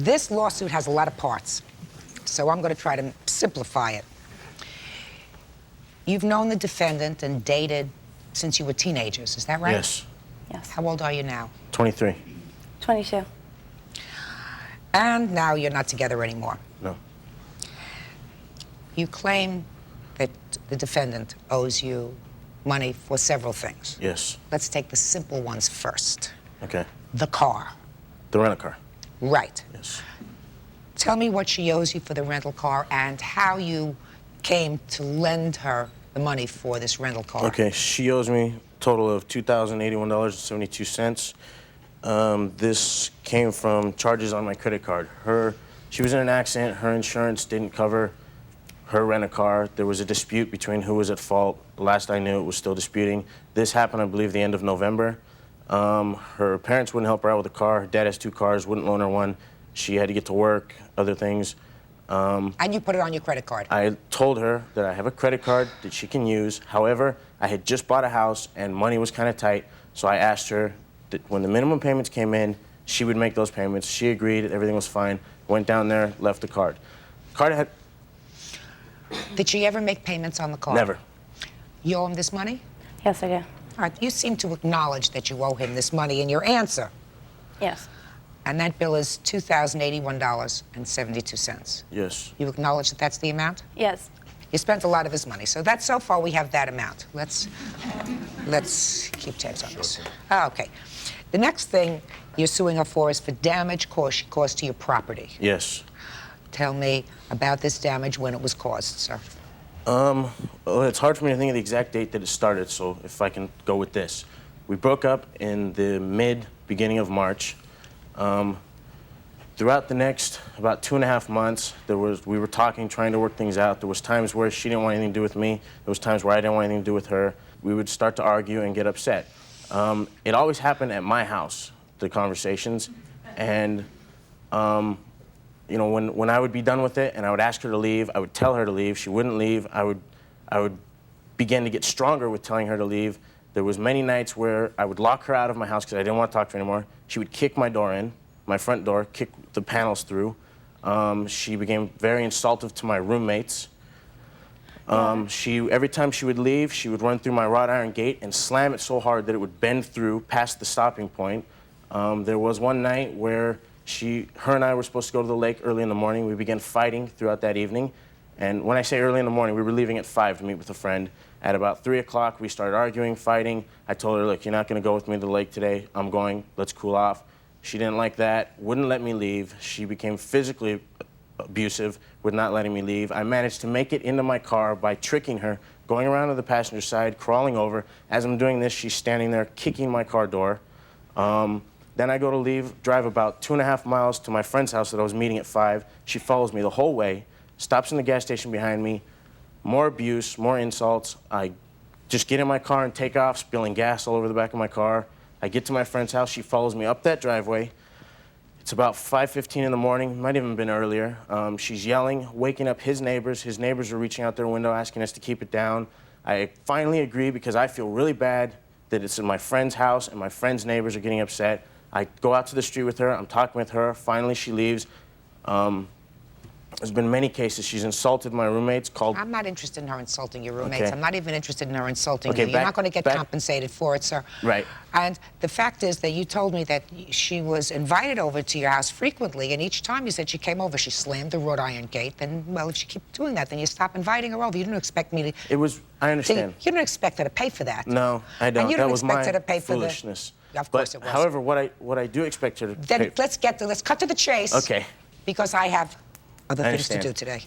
This lawsuit has a lot of parts, so I'm going to try to simplify it. You've known the defendant and dated since you were teenagers, is that right? Yes. Yes. How old are you now? 23. 22. And now you're not together anymore. No. You claim that the defendant owes you money for several things. Yes. Let's take the simple ones first. Okay. The car. The rental car. Right. Yes. Tell me what she owes you for the rental car and how you came to lend her the money for this rental car. Okay, she owes me a total of $2,081.72. This came from charges on my credit card. She was in an accident. Her insurance didn't cover her rent-a-car. There was a dispute between who was at fault. The last I knew, it was still disputing. This happened, I believe, the end of November. Her parents wouldn't help her out with the car. Her dad has 2 cars, wouldn't loan her one. She had to get to work, other things. And you put it on your credit card? I told her that I have a credit card that she can use. However, I had just bought a house and money was kind of tight, so I asked her that when the minimum payments came in, she would make those payments. She agreed, everything was fine. Went down there, left the card. Did she ever make payments on the card? Never. You owe him this money? Yes, I do. All right, you seem to acknowledge that you owe him this money in your answer. Yes. And that bill is $2,081.72. Yes. You acknowledge that that's the amount? Yes. You spent a lot of his money, so that's so far we have that amount. Let's keep tabs on this. Okay. The next thing you're suing her for is for damage caused to your property. Yes. Tell me about this damage, when it was caused, sir. Well, it's hard for me to think of the exact date that it started, so if I can go with this. We broke up in the beginning of March. Throughout the next about 2.5 months, we were talking, trying to work things out. There was times where she didn't want anything to do with me. There was times where I didn't want anything to do with her. We would start to argue and get upset. It always happened at my house, the conversations, and you know, when I would be done with it and I would ask her to leave, I would tell her to leave. She wouldn't leave. I would begin to get stronger with telling her to leave. There was many nights where I would lock her out of my house because I didn't want to talk to her anymore. She would kick my door in, my front door, kick the panels through. She became very insultive to my roommates. Every time she would leave, she would run through my wrought iron gate and slam it so hard that it would bend through past the stopping point. There was one night where her and I were supposed to go to the lake early in the morning. We began fighting throughout that evening. And when I say early in the morning, we were leaving at 5 to meet with a friend. At about 3 o'clock, we started arguing, fighting. I told her, look, you're not going to go with me to the lake today. I'm going. Let's cool off. She didn't like that, wouldn't let me leave. She became physically abusive with not letting me leave. I managed to make it into my car by tricking her, going around to the passenger side, crawling over. As I'm doing this, she's standing there kicking my car door. Then I go to leave, drive about 2.5 miles to my friend's house that I was meeting at 5. She follows me the whole way, stops in the gas station behind me. More abuse, more insults. I just get in my car and take off, spilling gas all over the back of my car. I get to my friend's house. She follows me up that driveway. It's about 5:15 in the morning, might even have been earlier. She's yelling, waking up his neighbors. His neighbors are reaching out their window, asking us to keep it down. I finally agree because I feel really bad that it's in my friend's house and my friend's neighbors are getting upset. I go out to the street with her. I'm talking with her. Finally, she leaves. There's been many cases. She's insulted my roommates, called... I'm not interested in her insulting your roommates. Okay. I'm not even interested in her insulting Okay, you. You're not going to get compensated for it, sir. Right. And the fact is that you told me that she was invited over to your house frequently, and each time you said she came over, she slammed the wrought iron gate. Then, well, if she keeps doing that, then you stop inviting her over. You didn't expect me to... I understand. You didn't expect her to pay for that. No, I don't. And you didn't that was expect my her to pay for foolishness. Of course it was. However, what I do expect her to then pay... let's cut to the chase. Okay. Because I have other things to understand. do today.